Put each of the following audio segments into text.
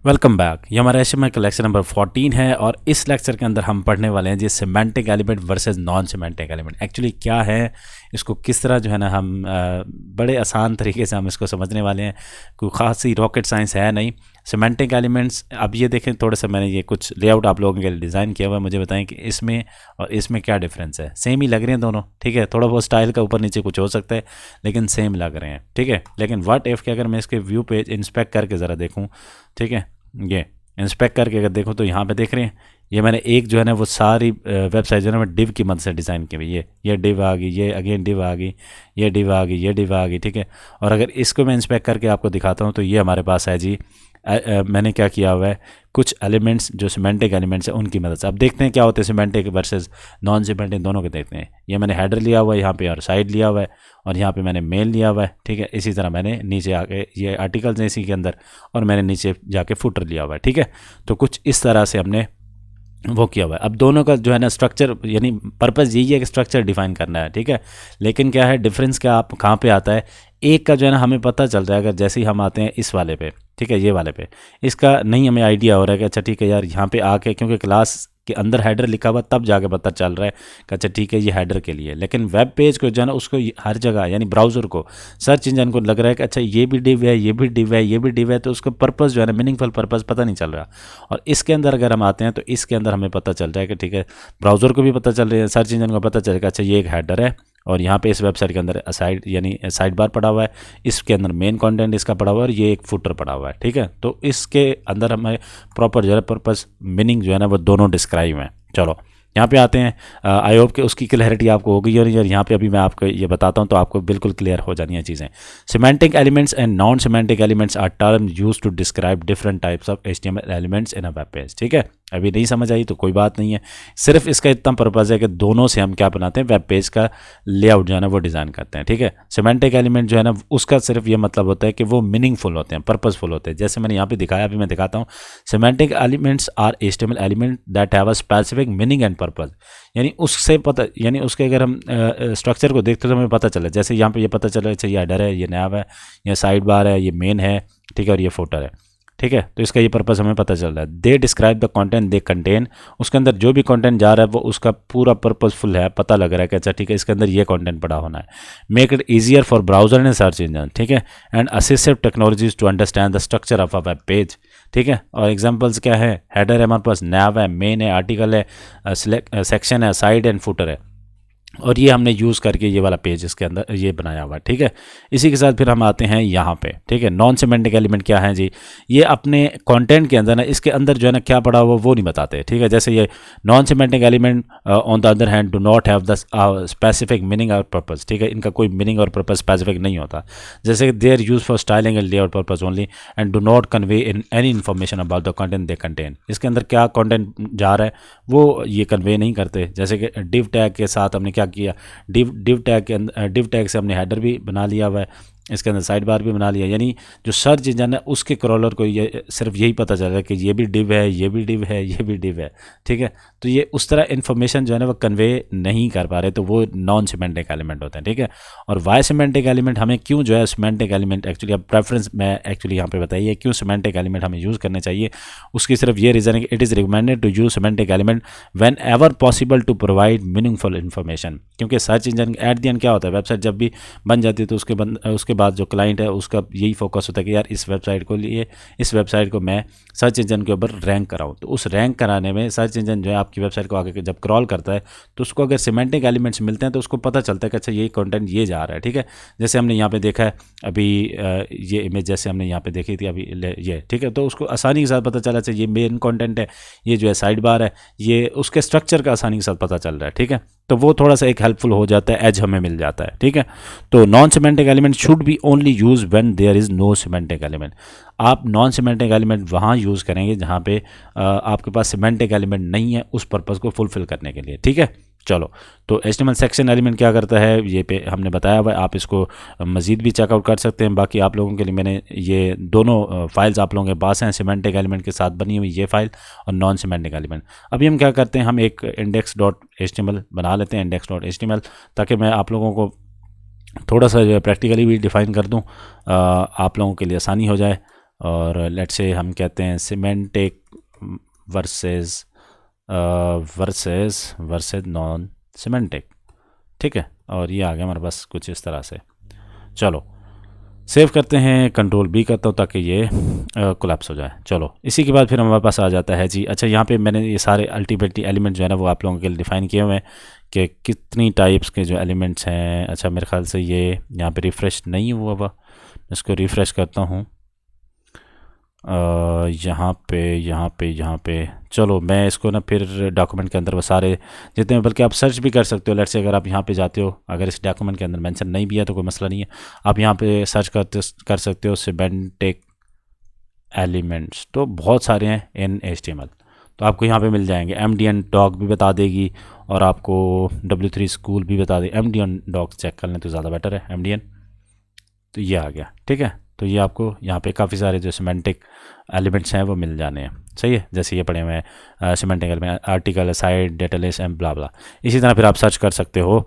Welcome back. ये हमारा HTML का लेक्चर नंबर 14 है और इस लेक्चर के अंदर हम पढ़ने वाले हैं जी semantic element versus non semantic element. Actually क्या है, इसको किस तरह जो है ना हम बड़े आसान तरीके से हम इसको समझने वाले हैं। कोई ख़ास ही रॉकेट साइंस है नहीं। सिमेंटिक एलिमेंट्स, अब ये देखें थोड़ा सा मैंने ये कुछ लेआउट आप लोगों के लिए डिज़ाइन किया हुआ है। मुझे बताएं कि इसमें और इसमें क्या डिफरेंस है। सेम ही लग रहे हैं दोनों, ठीक है। थोड़ा बहुत स्टाइल का ऊपर नीचे कुछ हो सकता है लेकिन सेम लग रहे हैं, ठीक है। लेकिन व्हाट इफ़ के अगर मैं इसके व्यू पेज इंस्पेक्ट करके ज़रा देखूँ, ठीक है, ये इंस्पेक्ट करके अगर देखो तो यहाँ पे देख रहे हैं ये मैंने एक जो है ना वो सारी वेबसाइट जो है ना मैं डिव की मदद से डिज़ाइन की हुई। ये डिव आ गई, ये अगेन डिव आ गई, ये डिव आ गई, ये डिव आ गई, ठीक है। और अगर इसको मैं इंस्पेक्ट करके आपको दिखाता हूँ तो ये हमारे पास है जी। मैंने क्या किया हुआ है, कुछ एलिमेंट्स जो सिमेंटिक एलिमेंट्स हैं उनकी मदद से। अब देखते हैं क्या होते हैं सिमेंटिक वर्सेस नॉन सिमेंटिक, दोनों के देखते हैं। ये मैंने हेडर लिया हुआ है यहाँ पे और साइड लिया हुआ है और यहाँ पे मैंने मेल लिया हुआ है, ठीक है। इसी तरह मैंने नीचे आके ये आर्टिकल्स हैं इसी के अंदर और मैंने नीचे जाके फुटर लिया हुआ है, ठीक है। तो कुछ इस तरह से हमने वो किया हुआ है। अब दोनों का जो है ना स्ट्रक्चर, यानी पर्पस यही है कि स्ट्रक्चर डिफाइन करना है, ठीक है। लेकिन क्या है डिफरेंस, क्या आप कहाँ पे आता है। एक का जो है ना हमें पता चल रहा है अगर जैसे ही हम आते हैं इस वाले पे, ठीक है, ये वाले पे, इसका नहीं हमें आइडिया हो रहा है कि अच्छा ठीक है यार यहाँ पे आके, क्योंकि क्लास के अंदर हेडर लिखा हुआ तब जाके पता चल रहा है कि अच्छा ठीक है ये हेडर के लिए। लेकिन वेब पेज को जो है ना उसको हर जगह, यानी ब्राउज़र को, सर्च इंजन को लग रहा है कि अच्छा ये भी डिव है, ये भी डिव है, ये भी डिव है, तो उसका पर्पस जो है ना मीनिंगफुल पर्पस पता नहीं चल रहा। और इसके अंदर अगर हम आते हैं तो इसके अंदर हमें पता चल रहा है कि ठीक है, ब्राउज़र को भी पता चल रहा है, सर्च इंजन को पता चलेगा अच्छा ये एक हेडर है और यहाँ पे इस वेबसाइट के अंदर साइड यानी साइड बार पड़ा हुआ है, इसके अंदर मेन कंटेंट इसका पड़ा हुआ है और ये एक फुटर पड़ा हुआ है, ठीक है। तो इसके अंदर हमें प्रॉपर जो है पर्पस मीनिंग जो है ना वो दोनों डिस्क्राइब हैं। चलो यहाँ पे आते हैं। आई होप कि उसकी क्लैरिटी आपको होगी और यहाँ पे अभी मैं आपको ये बताता हूँ तो आपको बिल्कुल क्लियर हो जानी है चीज़ें। Semantic elements and non semantic elements are term use to describe different types of HTML elements in a web page, ठीक है। अभी नहीं समझ आई तो कोई बात नहीं है, सिर्फ इसका इतना पर्पज़ है कि दोनों से हम क्या बनाते हैं, वेब पेज का लेआउट जो है ना वो डिज़ाइन करते हैं, ठीक है। सिमेंटिक एलिमेंट जो है ना उसका सिर्फ ये मतलब होता है कि वो मीनिंगफुल होते हैं, पर्पसफुल होते हैं। जैसे मैंने यहाँ पे दिखाया, अभी मैं दिखाता हूँ। Semantic elements are HTML element that have a specific meaning and purpose, यानी उससे पता, यानी उसके अगर हम स्ट्रक्चर को देखते तो हमें पता चले। जैसे यहाँ पे ये पता चला अच्छा ये हेडर है, ये नैव है, ये साइड बार है, ये मेन है, ठीक है, और ये फोटर है, ठीक है। तो इसका ये पर्पस हमें पता चल रहा है। They describe the content they contain, उसके अंदर जो भी कंटेंट जा रहा है वो उसका पूरा पर्पसफुल है, पता लग रहा है कि अच्छा ठीक है इसके अंदर ये कंटेंट पड़ा होना है। Make it easier for browser and search engine, ठीक है, and assistive technologies to understand the structure of a web page, ठीक है। और एग्जांपल्स क्या है, हेडर है हमारे पास, नैव है, मेन है, आर्टिकल है, सेक्शन है, साइड एंड फुटर है, और ये हमने यूज़ करके ये वाला पेज इसके अंदर ये बनाया हुआ है, ठीक है। इसी के साथ फिर हम आते हैं यहाँ पे, ठीक है। नॉन सिमेंटिक एलिमेंट क्या है जी, ये अपने कंटेंट के अंदर ना इसके अंदर जो है ना क्या पड़ा हुआ वो नहीं बताते, ठीक है। जैसे ये non semantic element on the other hand do not have the specific meaning और पर्पस, ठीक है। इनका कोई मीनिंग और पर्पस स्पेसिफिक नहीं होता। जैसे they are use for styling and layout purpose only and do not convey in any information about the content they contain, इसके अंदर क्या कंटेंट जा रहा है वो ये कन्वे नहीं करते। जैसे कि डिव टैग के साथ हमने क्या किया, डिव टैग के अंदर, डिव टैग से हमने हेडर भी बना लिया हुआ है, इसके अंदर साइड बार भी बना लिया, यानी जो सर्च इंजन है उसके क्रॉलर को ये सिर्फ यही पता चल रहा है कि ये भी डिव है, ये भी डिव है, ये भी डिव है, ठीक है। तो ये उस तरह इन्फॉर्मेशन जो है ना वो कन्वे नहीं कर पा रहे, तो वो नॉन सिमेंटिक एलिमेंट होते हैं, ठीक है। और वाई सिमेंटिक एलिमेंट हमें क्यों जो है सिमेंटिक एलिमेंट, एक्चुअली अब प्रेफरेंस मैं एक्चुअली यहाँ पे बताइए क्यों सिमेंटिक एलिमेंट हमें यूज़ करने चाहिए। उसकी सिर्फ ये रीज़न है कि it is recommended to use semantic element whenever possible to provide meaningful information, क्योंकि search engine at the end क्या होता है, वेबसाइट जब भी बन जाती है तो उसके बाद जो क्लाइंट है उसका यही फोकस होता है कि यार इस वेबसाइट को लिए, इस वेबसाइट को मैं सर्च इंजन के ऊपर रैंक कराऊं। तो उस रैंक कराने में सर्च इंजन जो है आपकी वेबसाइट को आगे जब क्रॉल करता है तो उसको अगर सिमेंटिक एलिमेंट्स मिलते हैं तो उसको पता चलता है कि अच्छा ये कंटेंट ये जा रहा है, ठीक है। जैसे हमने यहाँ पे देखा है अभी ये इमेज जैसे हमने यहाँ पे देखी थी अभी ये, ठीक है। तो उसको आसानी के साथ पता चला अच्छा ये मेन कंटेंट है, ये जो है साइड बार है, ये उसके स्ट्रक्चर का आसानी के साथ पता चल रहा है, ठीक है। तो वो थोड़ा सा एक हेल्पफुल हो जाता है, एज हमें मिल जाता है, ठीक है। तो non semantic element should be only use when there is no semantic element. आप नॉन सिमेंटिक एलिमेंट वहाँ यूज़ करेंगे जहाँ पे आपके पास सिमेंटिक एलिमेंट नहीं है उस पर्पज़ को फुलफिल करने के लिए, ठीक है। चलो, तो HTML सेक्शन एलिमेंट क्या करता है ये पे हमने बताया हुआ है, आप इसको मज़ीद भी चेकआउट कर सकते हैं। बाकी आप लोगों के लिए मैंने ये दोनों फाइल्स आप लोगों के पास हैं, सिमेंटिक एलिमेंट के साथ बनी हुई ये फाइल और नॉन सिमेंटिक एलिमेंट। अभी हम क्या करते हैं, हम एक index.html बना लेते हैं, index.html, ताकि मैं आप लोगों को थोड़ा सा जो है प्रैक्टिकली भी डिफ़ाइन कर दूँ, आप लोगों के लिए आसानी हो जाए। और लेट्स से हम कहते हैं semantic versus versus non semantic, ठीक है। और ये आ गया हमारे पास कुछ इस तरह से। चलो सेव करते हैं, कंट्रोल बी करता हूँ ताकि ये कोलैप्स हो जाए। चलो इसी के बाद फिर हमारे पास आ जाता है जी, अच्छा यहाँ पे मैंने ये सारे अल्टीमेटली एलिमेंट जो है ना वो आप लोगों के लिए डिफ़ाइन किए हुए हैं कि कितनी टाइप्स के जो एलिमेंट्स हैं। अच्छा मेरे ख्याल से ये यहाँ पे रिफ़्रेश नहीं हुआ हुआ, इसको रिफ़्रेश करता हूँ। यहाँ पे चलो मैं इसको ना फिर डॉक्यूमेंट के अंदर वो सारे जितने, बल्कि आप सर्च भी कर सकते हो। लेट्स से अगर आप यहाँ पे जाते हो, अगर इस डॉक्यूमेंट के अंदर मेंशन नहीं भी है तो कोई मसला नहीं है, आप यहाँ पे सर्च कर सकते हो सिमेंटिक एलिमेंट्स, तो बहुत सारे हैं इन HTML, तो आपको यहाँ पे मिल जाएंगे। MDN डॉग भी बता देगी और आपको W3 स्कूल भी बता देगी। MDN डॉग चेक कर लें तो ज़्यादा बेटर है, MDN। तो ये आ गया, ठीक है। तो ये आपको यहाँ पे काफ़ी सारे जो सिमेंटिक एलिमेंट्स हैं वो मिल जाने हैं, सही है। जैसे ये पढ़े हुए हैं semantic element, article, side, details and blah blah. इसी तरह फिर आप सर्च कर सकते हो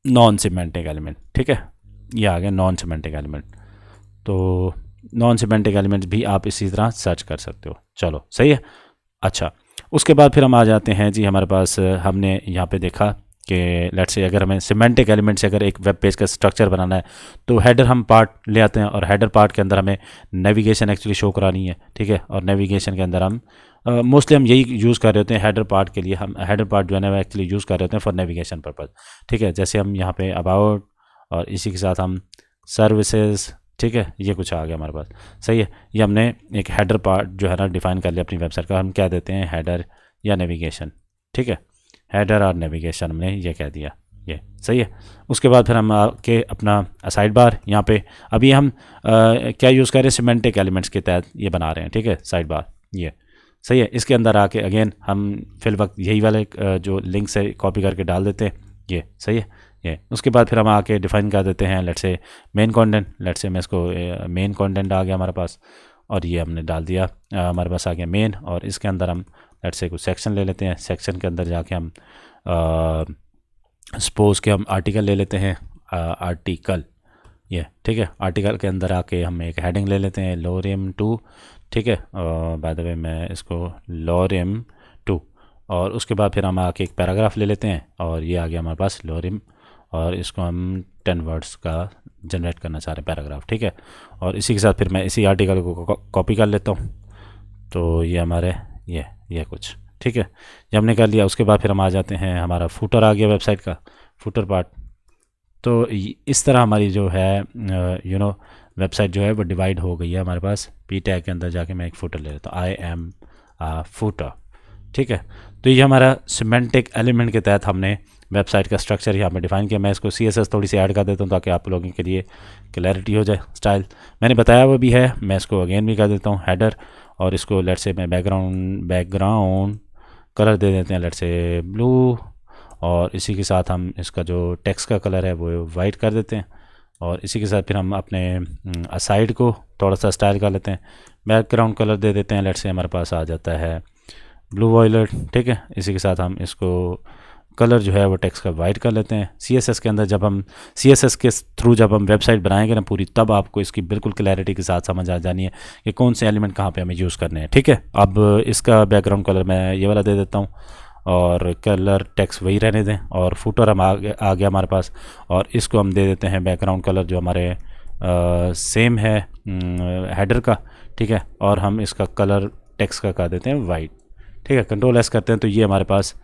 नॉन सिमेंटिक एलिमेंट, ठीक है। ये आ गया नॉन सिमेंटिक एलिमेंट, तो नॉन सिमेंटिक एलिमेंट्स भी आप इसी तरह सर्च कर सकते हो। चलो सही है। अच्छा उसके बाद फिर हम आ जाते हैं जी, हमारे पास हमने यहाँ पे देखा कि लेट्स से अगर हमें सिमेंटिक एलिमेंट से अगर एक वेब पेज का स्ट्रक्चर बनाना है तो हेडर हम पार्ट ले आते हैं, और हेडर पार्ट के अंदर हमें नेविगेशन एक्चुअली शो करानी है, ठीक है। और नेविगेशन के अंदर हम मोस्टली हम यही यूज़ कर रहे होते हैं हेडर पार्ट के लिए। हम हेडर पार्ट जो है ना वो एक्चुअली यूज़ कर रहे होते हैं फॉर नेविगेशन पर्पज़, ठीक है। जैसे हम यहाँ पे अबाउट और इसी के साथ हम सर्विसेज, ठीक है, ये कुछ आ गया हमारे पास, सही है। ये हमने एक हेडर पार्ट जो है ना डिफ़ाइन कर लिया अपनी वेबसाइट का, हम क्या देते हैं हेडर या नेविगेशन, ठीक है। हेडर और नेविगेशन हमने ये कह दिया, ये सही है। उसके बाद फिर हम आके अपना साइड बार यहाँ पे अभी हम क्या यूज़ कर रहे हैं, सिमेंटिक एलिमेंट्स के तहत ये बना रहे हैं, ठीक है, साइड बार, ये सही है। इसके अंदर आके अगेन हम फिल वक्त यही वाले जो लिंक से कॉपी करके डाल देते हैं, ये सही है। ये उसके बाद फिर हम आके डिफ़ाइन कर देते हैं let's say main content, let's say मैं इसको मेन कंटेंट आ गया हमारे पास, और ये हमने डाल दिया हमारे पास आ गया मेन। और इसके अंदर हम लेट्स से कुछ सेक्शन ले लेते हैं, सेक्शन के अंदर जाके हम सपोज के हम आर्टिकल ले लेते हैं, आर्टिकल, ये ठीक है। आर्टिकल के अंदर आके हम एक हेडिंग ले लेते हैं लोरियम 2, ठीक है। बाय द वे मैं इसको लोरियम 2, और उसके बाद फिर हम आके एक पैराग्राफ ले लेते हैं, और ये आ गया हमारे पास लोरियम, और इसको हम 10 वर्ड्स का जनरेट करना चाह रहे हैं पैराग्राफ, ठीक है। और इसी के साथ फिर मैं इसी आर्टिकल को कॉपी कर लेता हूँ, तो ये हमारे ये कुछ, ठीक है, ये हमने कर लिया। उसके बाद फिर हम आ जाते हैं, हमारा फूटर आ गया वेबसाइट का, फूटर पार्ट। तो इस तरह हमारी जो है वेबसाइट जो है वो डिवाइड हो गई है हमारे पास। पी टैग के अंदर जाके मैं एक फूटर ले लेता हूँ, आई एम फूटर, ठीक है। तो ये हमारा सिमेंटिक एलिमेंट के तहत हमने वेबसाइट का स्ट्रक्चर यहाँ पे डिफाइन किया। मैं इसको CSS थोड़ी सी ऐड कर देता हूँ ताकि आप लोगों के लिए क्लैरिटी हो जाए। स्टाइल मैंने बताया वो भी है, मैं इसको अगेन भी कर देता हूँ हेडर, और इसको लेट्स से मैं बैकग्राउंड कलर दे देते हैं लेट्स से ब्लू, और इसी के साथ हम इसका जो टेक्स्ट का कलर है वो वाइट कर देते हैं। और इसी के साथ फिर हम अपने साइड को थोड़ा सा स्टाइल कर लेते हैं, बैकग्राउंड कलर दे देते हैं लेट्स से हमारे पास आ जाता है ब्लू वॉयलेट, ठीक है। इसी के साथ हम इसको कलर जो है वो टेक्स्ट का वाइट कर लेते हैं। CSS के अंदर जब हम CSS के थ्रू जब हम वेबसाइट बनाएंगे ना पूरी, तब आपको इसकी बिल्कुल क्लैरिटी के साथ समझ आ जानी है कि कौन से एलिमेंट कहाँ पे हमें यूज़ करने हैं, ठीक है। अब इसका बैकग्राउंड कलर मैं ये वाला दे देता हूँ, और कलर टेक्स्ट वही रहने दें, और फूटर हम आ गया हमारे पास, और इसको हम दे देते हैं बैकग्राउंड कलर जो हमारे सेम है हेडर का, ठीक है। और हम इसका कलर टेक्स्ट का कर देते हैं वाइट, ठीक है। कंट्रोल S करते हैं तो ये हमारे पास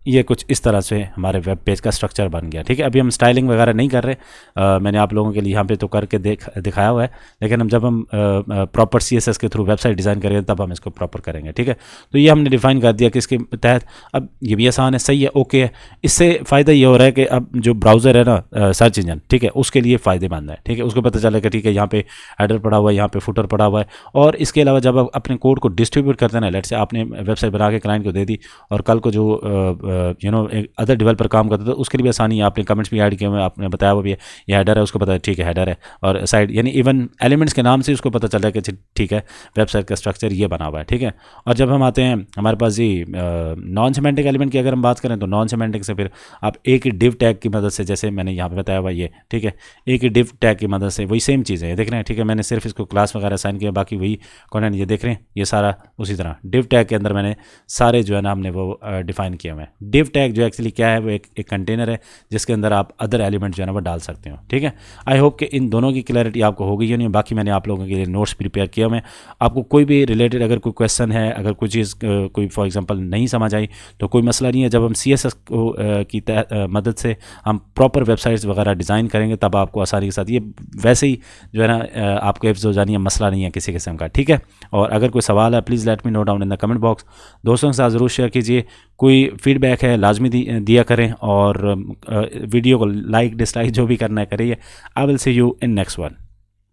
ये कुछ इस तरह से हमारे वेब पेज का स्ट्रक्चर बन गया, ठीक है। अभी हम स्टाइलिंग वगैरह नहीं कर रहे, मैंने आप लोगों के लिए यहाँ पे तो करके दिखाया हुआ है, लेकिन जब हम प्रॉपर CSS के थ्रू वेबसाइट डिज़ाइन करेंगे तब हम इसको प्रॉपर करेंगे, ठीक है। तो ये हमने डिफ़ाइन कर दिया कि इसके तहत अब ये भी आसान है, सही है, ओके है। इससे फ़ायदा ये हो रहा है कि अब जो ब्राउज़र है ना सर्च इंजन, ठीक है, उसके लिए फ़ायदेमंद है, ठीक है। उसको पता चलेगा ठीक है यहाँ पे हेडर पड़ा हुआ है, यहाँ पे फुटर पड़ा हुआ है। और इसके अलावा जब आप अपने कोड को डिस्ट्रीब्यूट करते हैं ना, लेट्स से आपने वेबसाइट बना के क्लाइंट को दे दी, और कल को जो यू नो एक अदर डेवलपर काम करता है तो उसके लिए भी आसानी है। आपने कमेंट्स भी ऐड किए हुए, आपने बताया वो भी है, ये हेडर है, उसको पता है ठीक है हेडर है, और साइड यानी इवन एलिमेंट्स के नाम से उसको पता चल रहा है कि ठीक है वेबसाइट का स्ट्रक्चर ये बना हुआ है, ठीक है। और जब हम आते हैं हमारे पास जी नॉन सिमेंटिक एलिमेंट की अगर हम बात करें तो नॉन सिमेंटिक से फिर आप एक ही डिव टैग की मदद से, जैसे मैंने यहाँ पे बताया हुआ ये, ठीक है, एक ही डिव टैग की मदद से वही सेम चीज़ है, देख रहे हैं, ठीक है। मैंने सिर्फ इसको क्लास वगैरह साइन किया, बाकी वही कंटेंट ये देख रहे हैं, ये सारा उसी तरह डिव टैग के अंदर मैंने सारे जो है ना हमने वो डिफाइन किए हुए हैं। डिव टैग जो एक्चुअली क्या है, वो एक कंटेनर है जिसके अंदर आप अदर एलिमेंट जो है ना वो डाल सकते हो, ठीक है। आई होप कि इन दोनों की क्लैरिटी आपको हो गई नहीं। बाकी मैंने आप लोगों के लिए नोट्स प्रिपेयर किया हुए हैं, आपको कोई भी रिलेटेड अगर कोई क्वेश्चन है, अगर कोई चीज़ कोई फॉर एग्जांपल नहीं समझ आई तो कोई मसला नहीं है। जब हम CSS की मदद से हम प्रॉपर वेबसाइट्स वगैरह डिज़ाइन करेंगे तब आपको आसानी के साथ ये वैसे ही जो है ना आपको हिफ्ज़ हो जानी है, मसला नहीं है किसी किस्म का, ठीक है। और अगर कोई सवाल है please let me know down in the comment box. दोस्तों के साथ ज़रूर शेयर कीजिए, कोई फीडबैक है लाजमी दिया करें, और वीडियो को लाइक डिसलाइक जो भी करना है करिए। I will see you in next one.